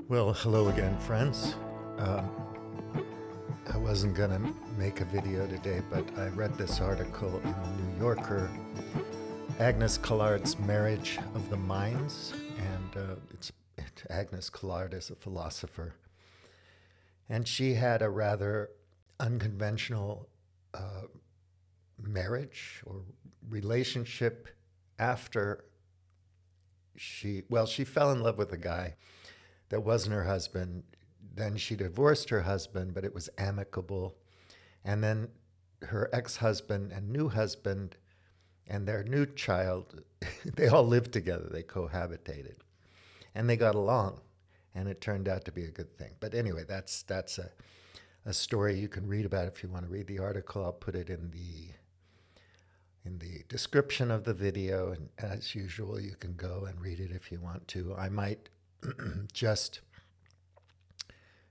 Well, hello again, friends. Um, I wasn't going to make a video today, but I read this article in the New Yorker, Agnes Callard's Marriage of the Minds, and Agnes Callard is a philosopher, and she had a rather unconventional marriage or relationship after she fell in love with a guy that wasn't her husband. Then she divorced her husband, but it was amicable. And then her ex-husband and new husband and their new child, they all lived together. They cohabitated. And they got along. And it turned out to be a good thing. But anyway, that's a story you can read about if you want to read the article. I'll put it in the description of the video. And as usual, you can go and read it if you want to. I might just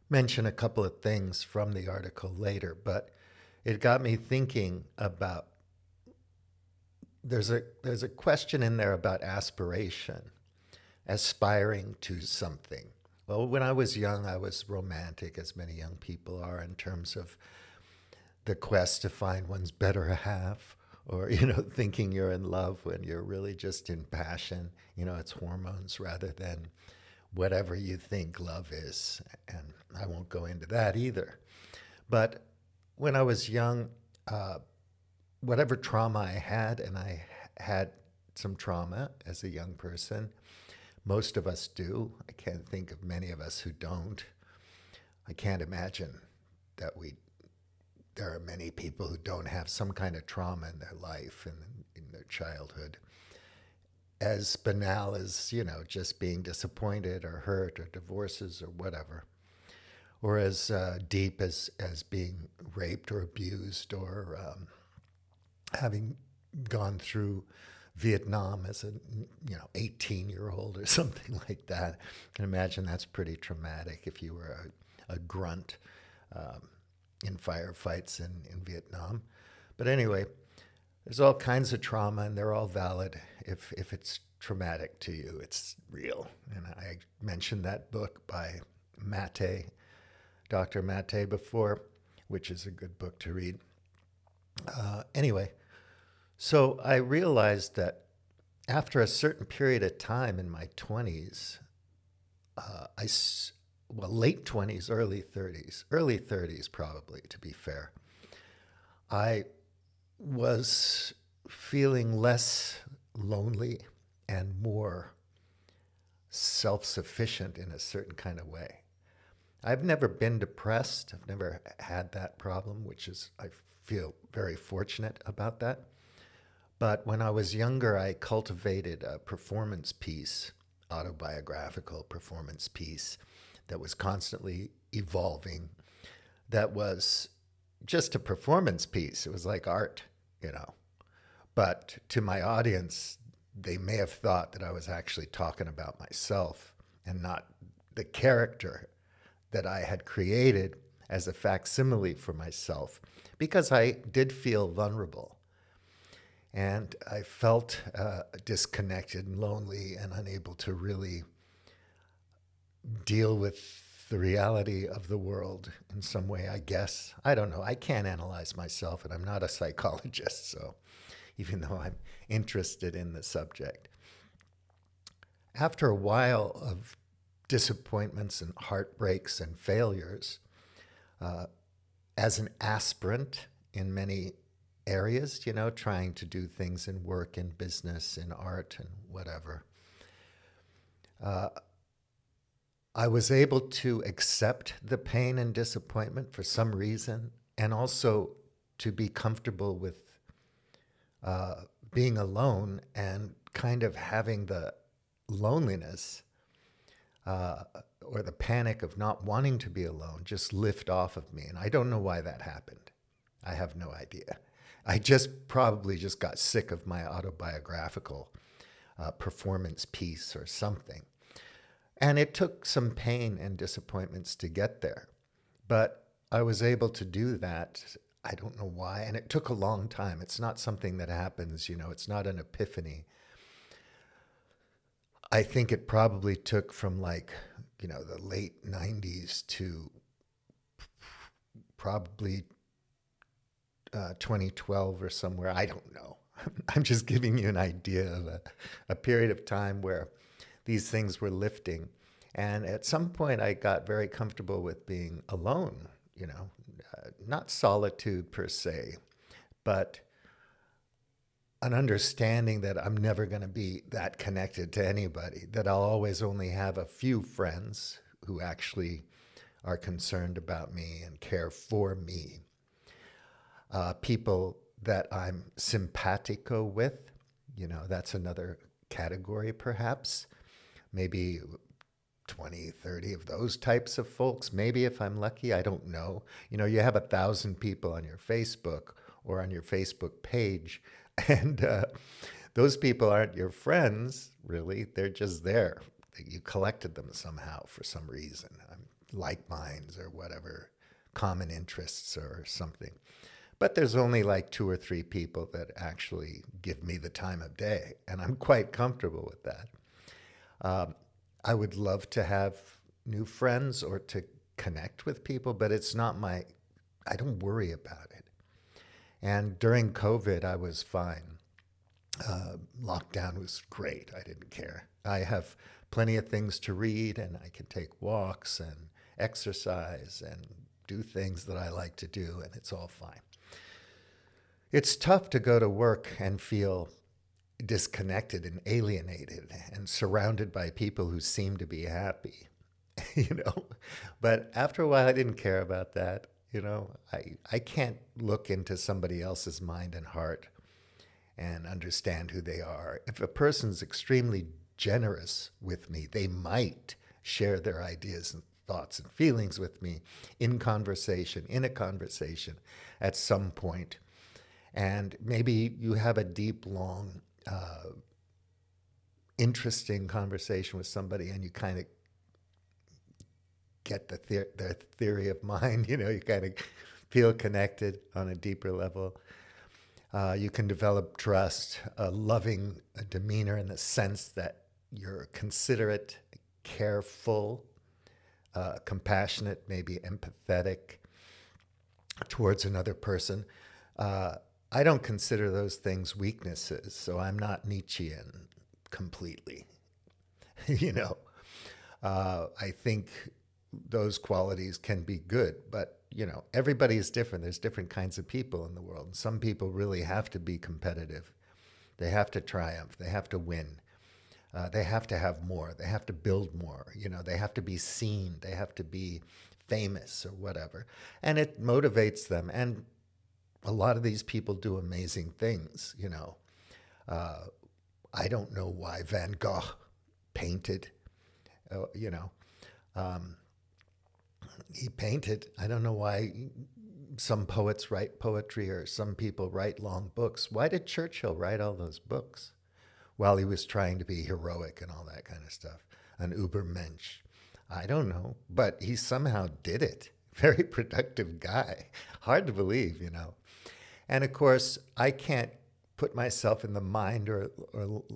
mention a couple of things from the article later, but it got me thinking about there's a question in there about aspiration, aspiring to something. Well, when I was young, I was romantic, as many young people are, in terms of the quest to find one's better half, or, thinking you're in love when you're really just in passion. It's hormones rather than whatever you think love is. And I won't go into that either. But when I was young, whatever trauma I had, and I had some trauma as a young person, most of us do. I can't think of many of us who don't. I can't imagine that there are many people who don't have some kind of trauma in their life and in their childhood. As banal as, just being disappointed or hurt or divorces or whatever. Or as deep as being raped or abused or having gone through Vietnam as a 18-year-old or something like that. I can imagine that's pretty traumatic if you were a grunt in firefights in Vietnam. But anyway, there's all kinds of trauma, and they're all valid. If it's traumatic to you, it's real. And I mentioned that book by Maté, Dr. Maté, before, which is a good book to read. Anyway, so I realized that after a certain period of time in my 20s, late 20s, early 30s probably, to be fair, I was feeling less lonely and more self-sufficient in a certain kind of way. I've never been depressed. I've never had that problem, I feel very fortunate about that. But when I was younger, I cultivated a performance piece, autobiographical performance piece that was constantly evolving, that was just a performance piece. It was like art, But to my audience, they may have thought that I was actually talking about myself and not the character that I had created as a facsimile for myself, because I did feel vulnerable. And I felt disconnected and lonely and unable to really deal with the reality of the world in some way, I guess. I don't know. I can't analyze myself, and I'm not a psychologist, so even though I'm interested in the subject. After a while of disappointments and heartbreaks and failures, as an aspirant in many areas, trying to do things in work, in business, in art, and whatever, I was able to accept the pain and disappointment for some reason, and also to be comfortable with being alone and kind of having the loneliness or the panic of not wanting to be alone just lift off of me. And I don't know why that happened. I have no idea. I probably just got sick of my autobiographical performance piece or something. And it took some pain and disappointments to get there. But I was able to do that. I don't know why. And it took a long time. It's not something that happens, it's not an epiphany. I think it probably took from like the late 90s to probably 2012 or somewhere. I don't know. I'm just giving you an idea of a period of time where these things were lifting. And at some point, I got very comfortable with being alone, not solitude per se, but an understanding that I'm never going to be that connected to anybody, that I'll always only have a few friends who actually are concerned about me and care for me. People that I'm simpatico with, that's another category perhaps. Maybe 20, 30 of those types of folks, maybe if I'm lucky, I don't know. You have 1,000 people on your Facebook or on your Facebook page, and those people aren't your friends, really. They're just there. You collected them somehow for some reason, like minds or whatever, common interests or something. But there's only like 2 or 3 people that actually give me the time of day, and I'm quite comfortable with that. I would love to have new friends or to connect with people, but it's not I don't worry about it. And during COVID, I was fine. Lockdown was great. I didn't care. I have plenty of things to read, and I can take walks and exercise and do things that I like to do, and it's all fine. It's tough to go to work and feel disconnected and alienated and surrounded by people who seem to be happy, But after a while, I didn't care about that. I can't look into somebody else's mind and heart and understand who they are. If a person's extremely generous with me, they might share their ideas and thoughts and feelings with me in a conversation at some point. And maybe you have a deep, long, interesting conversation with somebody, and you kind of get their theory of mind. You kind of feel connected on a deeper level. You can develop trust, a loving demeanor in the sense that you're considerate, careful, compassionate, maybe empathetic towards another person. I don't consider those things weaknesses, so I'm not Nietzschean completely. I think those qualities can be good, but everybody is different. There's different kinds of people in the world. And some people really have to be competitive. They have to triumph. They have to win. They have to have more. They have to build more. They have to be seen. They have to be famous or whatever. And it motivates them. And a lot of these people do amazing things. I don't know why Van Gogh painted, he painted. I don't know why some poets write poetry or some people write long books. Why did Churchill write all those books while he was trying to be heroic and all that kind of stuff? An Übermensch. I don't know, but he somehow did it. Very productive guy. Hard to believe, And of course, I can't put myself in the mind or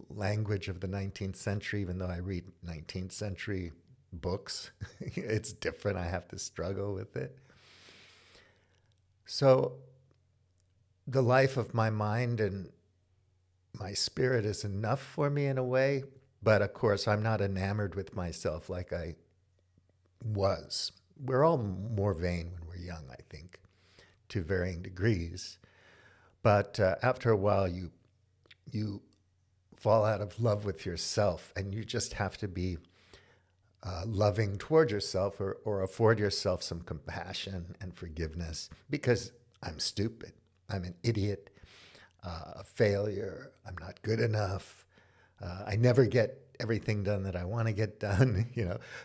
language of the 19th century, even though I read 19th century books. It's different. I have to struggle with it. So the life of my mind and my spirit is enough for me in a way, but of course I'm not enamored with myself like I was. We're all more vain when we're young, I think, to varying degrees. But after a while, you fall out of love with yourself, and you just have to be loving toward yourself or afford yourself some compassion and forgiveness, because I'm stupid. I'm an idiot, a failure. I'm not good enough. I never get everything done that I want to get done,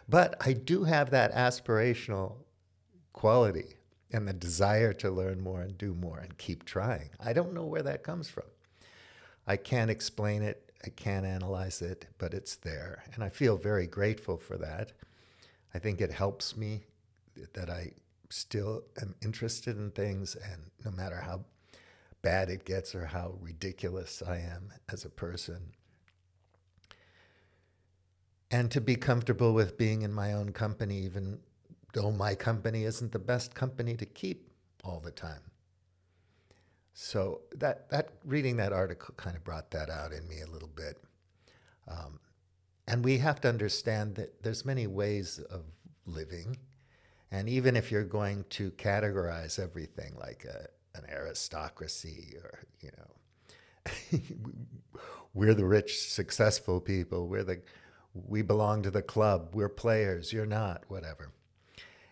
But I do have that aspirational quality and the desire to learn more and do more and keep trying. I don't know where that comes from. I can't explain it. I can't analyze it, but it's there. And I feel very grateful for that. I think it helps me that I still am interested in things, and no matter how bad it gets or how ridiculous I am as a person, and to be comfortable with being in my own company, even though my company isn't the best company to keep all the time. So that reading that article kind of brought that out in me a little bit. And we have to understand that there's many ways of living. And even if you're going to categorize everything like an aristocracy, or, we're the rich, successful people, we belong to the club, we're players, you're not, whatever.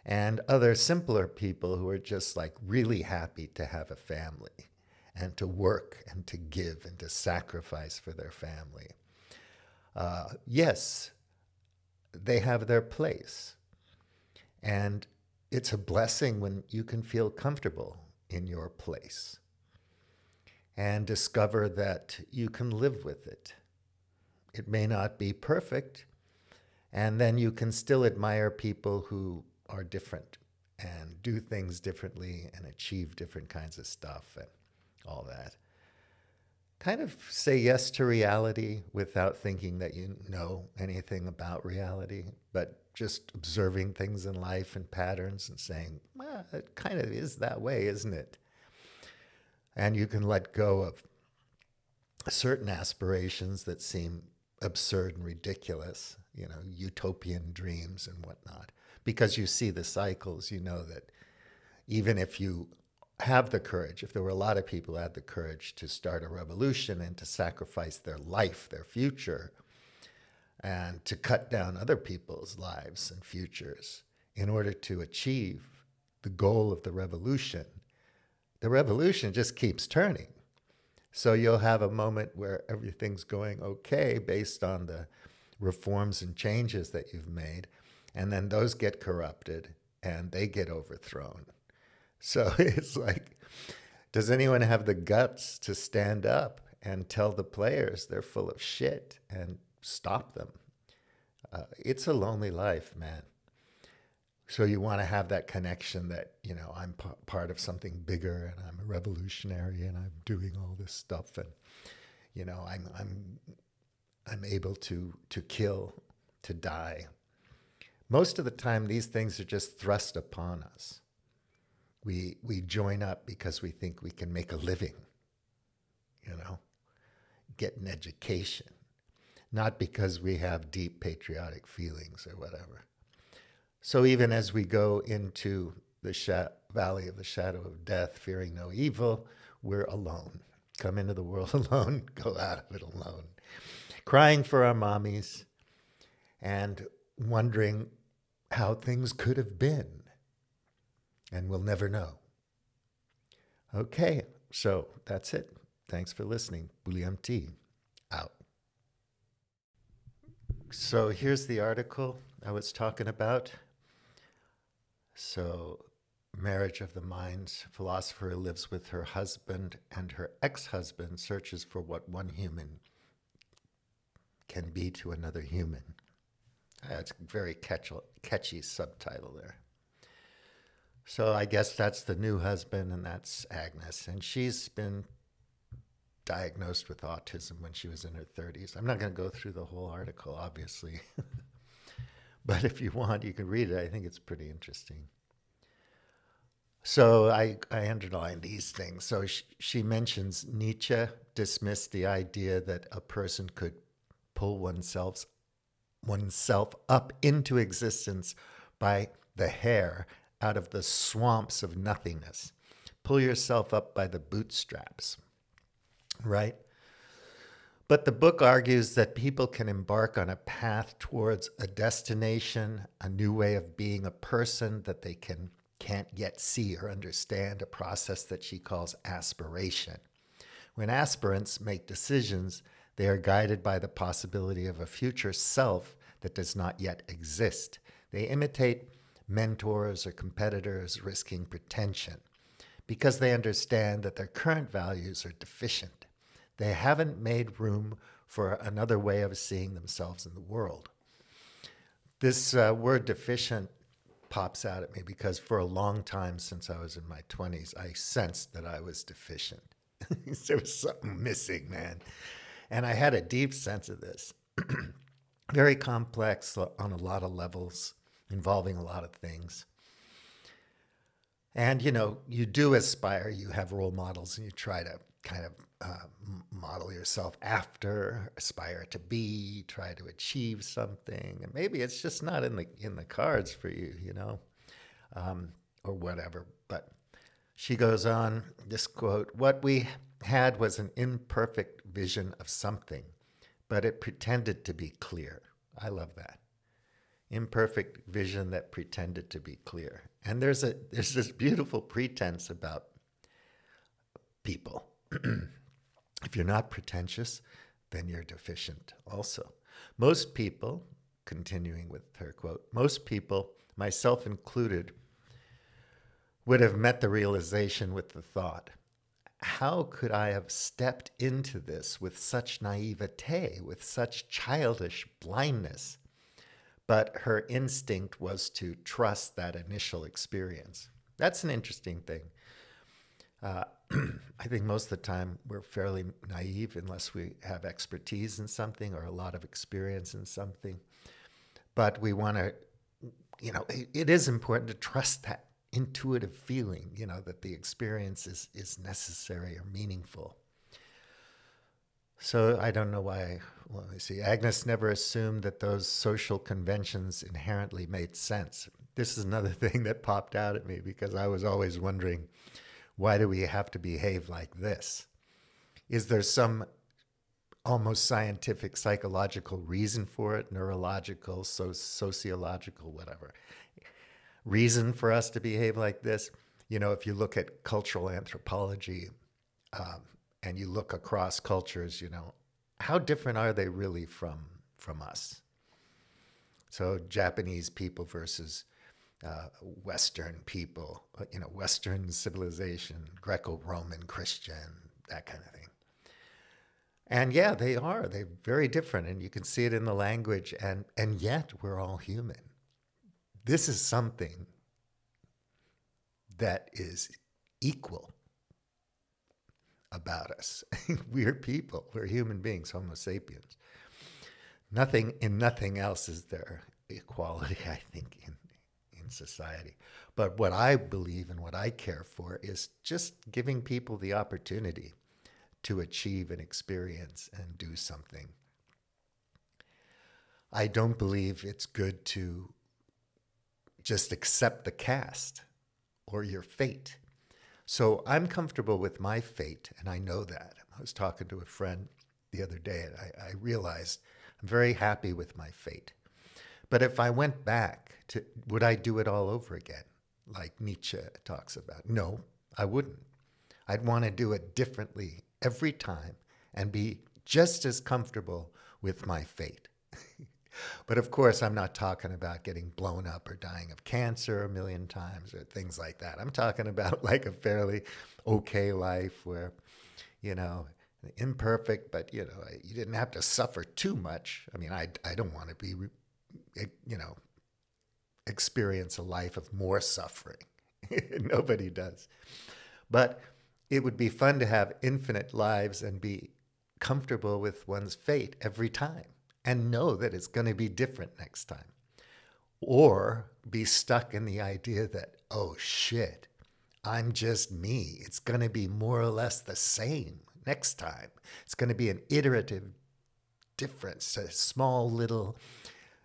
And other simpler people who are just like really happy to have a family and to work and to give and to sacrifice for their family. Yes, they have their place. And it's a blessing when you can feel comfortable in your place and discover that you can live with it. It may not be perfect, and then you can still admire people who are different and do things differently and achieve different kinds of stuff and all that. Kind of say yes to reality without thinking that you know anything about reality, but just observing things in life and patterns and saying, well, it kind of is that way, isn't it? And you can let go of certain aspirations that seem absurd and ridiculous, utopian dreams and whatnot. Because you see the cycles, you know that even if you have the courage, if there were a lot of people who had the courage to start a revolution and to sacrifice their life, their future, and to cut down other people's lives and futures in order to achieve the goal of the revolution just keeps turning. So you'll have a moment where everything's going okay based on the reforms and changes that you've made, and then those get corrupted and they get overthrown. So it's like, does anyone have the guts to stand up and tell the players they're full of shit and stop them? It's a lonely life, man. So you want to have that connection that, I'm part of something bigger and I'm a revolutionary and I'm doing all this stuff and, I'm able to kill, to die. Most of the time, these things are just thrust upon us. We join up because we think we can make a living, get an education, not because we have deep patriotic feelings or whatever. So even as we go into the valley of the shadow of death, fearing no evil, we're alone. Come into the world alone, go out of it alone. Crying for our mommies and wondering how things could have been. And we'll never know. Okay, so that's it. Thanks for listening. William T. out. So here's the article I was talking about. So, Marriage of the Minds. Philosopher who lives with her husband and her ex-husband searches for what one human can be to another human. It's a very catchy subtitle there. So I guess that's the new husband, and that's Agnes. And she's been diagnosed with autism when she was in her 30s. I'm not going to go through the whole article, obviously. But if you want, you can read it. I think it's pretty interesting. So I underlined these things. So she mentions Nietzsche dismissed the idea that a person could pull oneself up into existence by the hair out of the swamps of nothingness. Pull yourself up by the bootstraps, right? But the book argues that people can embark on a path towards a destination, a new way of being a person that they can't yet see or understand, a process that she calls aspiration. When aspirants make decisions, they are guided by the possibility of a future self that does not yet exist. They imitate mentors or competitors risking pretension because they understand that their current values are deficient. They haven't made room for another way of seeing themselves in the world. This word deficient pops out at me because for a long time since I was in my 20s, I sensed that I was deficient. There was something missing, man. And I had a deep sense of this. very complex on a lot of levels, involving a lot of things. And, you do aspire, you have role models, and you try to kind of model yourself after, aspire to be, try to achieve something. And maybe it's just not in the cards for you, or whatever. But she goes on, this quote, "What we had was an imperfect vision of something, but it pretended to be clear." I love that. Imperfect vision that pretended to be clear. And there's this beautiful pretense about people. If you're not pretentious, then you're deficient also. Most people, continuing with her quote, most people, myself included, would have met the realization with the thought, how could I have stepped into this with such naivete, with such childish blindness? But her instinct was to trust that initial experience. That's an interesting thing. I think most of the time we're fairly naive unless we have expertise in something or a lot of experience in something. But we want to, it is important to trust that intuitive feeling, that the experience is necessary or meaningful. So I don't know why, let me see, Agnes never assumed that those social conventions inherently made sense. This is another thing that popped out at me because I was always wondering, why do we have to behave like this? Is there some almost scientific, psychological reason for it, neurological, sociological, whatever, reason for us to behave like this? If you look at cultural anthropology, and you look across cultures, how different are they really from us? So Japanese people versus Western people, Western civilization, Greco-Roman, Christian, that kind of thing. And yeah, they're very different, and you can see it in the language, and yet we're all human. This is something that is equal about us. We're people, we're human beings, Homo sapiens. Nothing else is there equality, I think, in society. But what I believe and what I care for is just giving people the opportunity to achieve an experience and do something. I don't believe it's good to just accept the cast or your fate. So I'm comfortable with my fate, and I know that. I was talking to a friend the other day, and I realized I'm very happy with my fate. But if I went back would I do it all over again, like Nietzsche talks about? No, I wouldn't. I'd want to do it differently every time and be just as comfortable with my fate. But of course, I'm not talking about getting blown up or dying of cancer a million times or things like that. I'm talking about like a fairly okay life where, imperfect, but, you didn't have to suffer too much. I mean, I don't want to be, experience a life of more suffering. Nobody does. But it would be fun to have infinite lives and be comfortable with one's fate every time and know that it's going to be different next time. Or be stuck in the idea that, oh shit, I'm just me. It's going to be more or less the same next time. It's going to be an iterative difference, a small little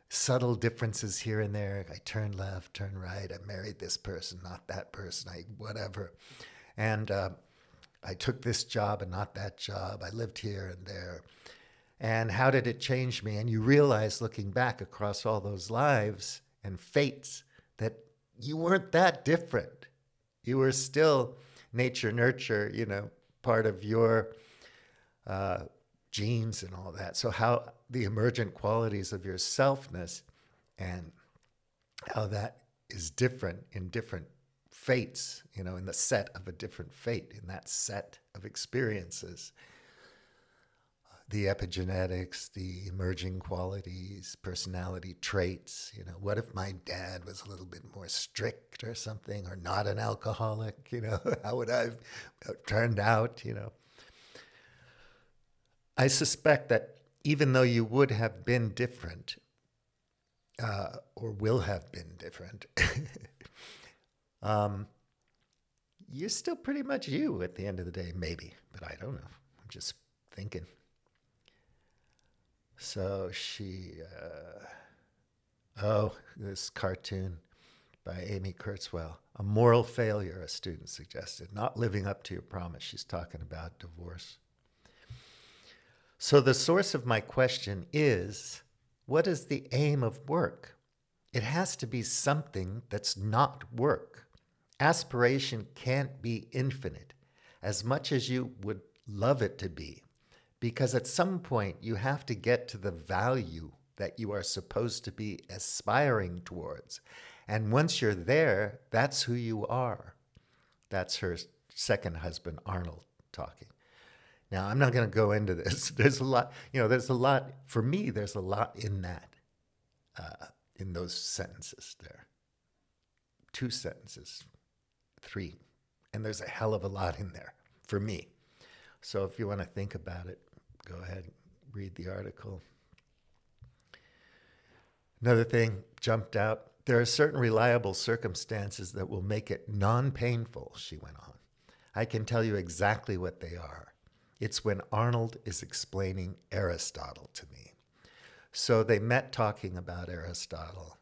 subtle differences here and there. I turn left, turn right. I married this person, not that person. Whatever. And I took this job and not that job. I lived here and there. And how did it change me? And you realize, looking back across all those lives and fates, that you weren't that different. You were still nature, nurture, part of your genes and all that. So how the emergent qualities of your selfness and how that is different in different fates, in the set of a different fate, in that set of experiences. The epigenetics, the emerging qualities, personality traits. What if my dad was a little bit more strict or something, or not an alcoholic? How would I have turned out? I suspect that even though you would have been different, or will have been different, you're still pretty much you at the end of the day, maybe, but I don't know. I'm just thinking. So this cartoon by Amy Kurzweil, a moral failure, a student suggested, not living up to your promise. She's talking about divorce. So the source of my question is, what is the aim of work? It has to be something that's not work. Aspiration can't be infinite, as much as you would love it to be, because at some point you have to get to the value that you are supposed to be aspiring towards. And once you're there, that's who you are. That's her second husband, Arnold, talking. Now, I'm not going to go into this. There's a lot, for me, there's a lot in that, in those sentences there. 2 sentences, 3. And there's a hell of a lot in there for me. So if you want to think about it, go ahead, read the article. Another thing jumped out. There are certain reliable circumstances that will make it non-painful, she went on. I can tell you exactly what they are. It's when Arnold is explaining Aristotle to me. So they met talking about Aristotle.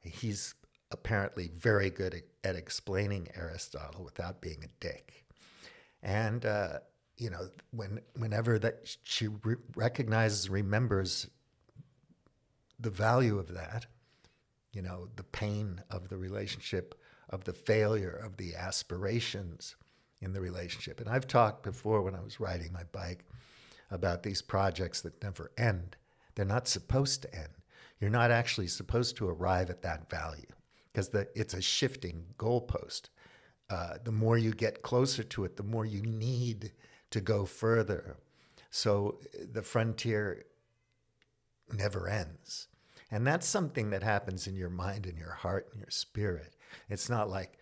He's apparently very good at explaining Aristotle without being a dick. And, whenever that she recognizes, remembers the value of that, the pain of the relationship, of the failure, of the aspirations in the relationship. And I've talked before when I was riding my bike about these projects that never end. They're not supposed to end. You're not actually supposed to arrive at that value because it's a shifting goalpost. The more you get closer to it, the more you need to go further. So the frontier never ends. And that's something that happens in your mind and your heart and your spirit. It's not like,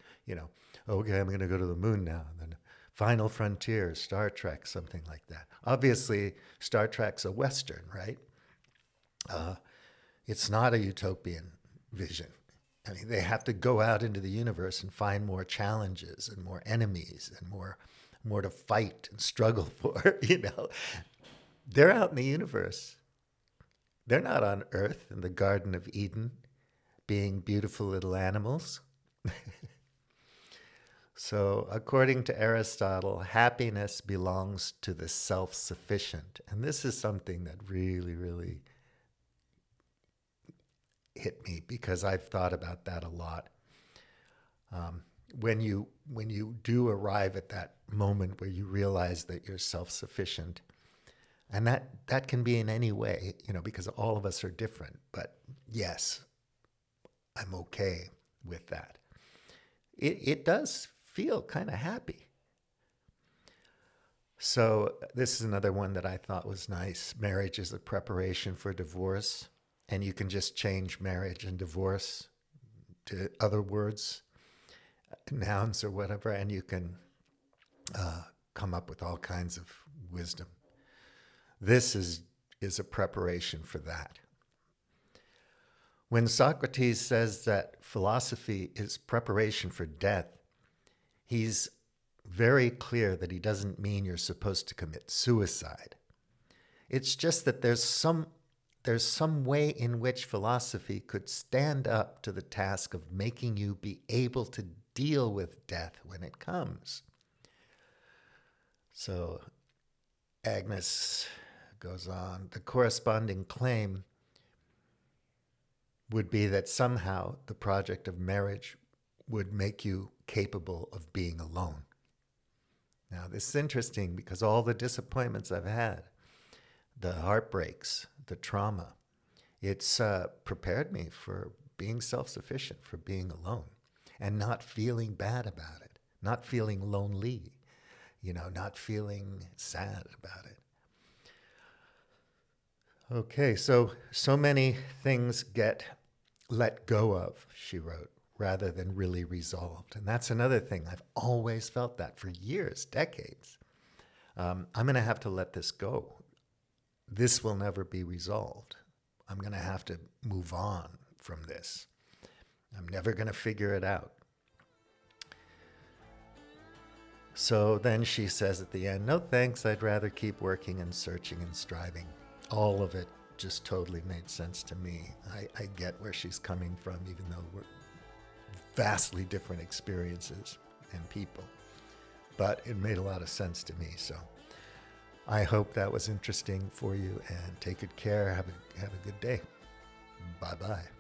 okay, I'm going to go to the moon now. And then Final Frontier, Star Trek, something like that. Obviously, Star Trek's a Western, right? It's not a utopian vision. I mean, they have to go out into the universe and find more challenges and more enemies and more to fight and struggle for, They're out in the universe. They're not on Earth in the Garden of Eden being beautiful little animals. So according to Aristotle, happiness belongs to the self-sufficient. And this is something that really, really hit me because I've thought about that a lot. When you do arrive at that moment where you realize that you're self-sufficient, and that can be in any way, because all of us are different. But yes, I'm okay with that. It does feel kind of happy. So this is another one that I thought was nice. Marriage is a preparation for divorce. And you can just change marriage and divorce to other words, nouns or whatever, and you can come up with all kinds of wisdom. This is a preparation for that. When Socrates says that philosophy is preparation for death, he's very clear that he doesn't mean you're supposed to commit suicide. It's just that there's some way in which philosophy could stand up to the task of making you be able to deal with death when it comes. So Agnes goes on, the corresponding claim would be that somehow the project of marriage would make you capable of being alone. Now, this is interesting because all the disappointments I've had, the heartbreaks, the trauma, it's prepared me for being self-sufficient, for being alone and not feeling bad about it, not feeling lonely, not feeling sad about it. Okay, so many things get let go of, she wrote, rather than really resolved. And that's another thing. I've always felt that for years, decades. I'm going to have to let this go. this will never be resolved. I'm going to have to move on from this. I'm never going to figure it out. So then she says at the end, no thanks, I'd rather keep working and searching and striving. All of it just totally made sense to me. I get where she's coming from, even though we're vastly different experiences and people. But it made a lot of sense to me. So I hope that was interesting for you, and take good care. Have a good day. Bye-bye.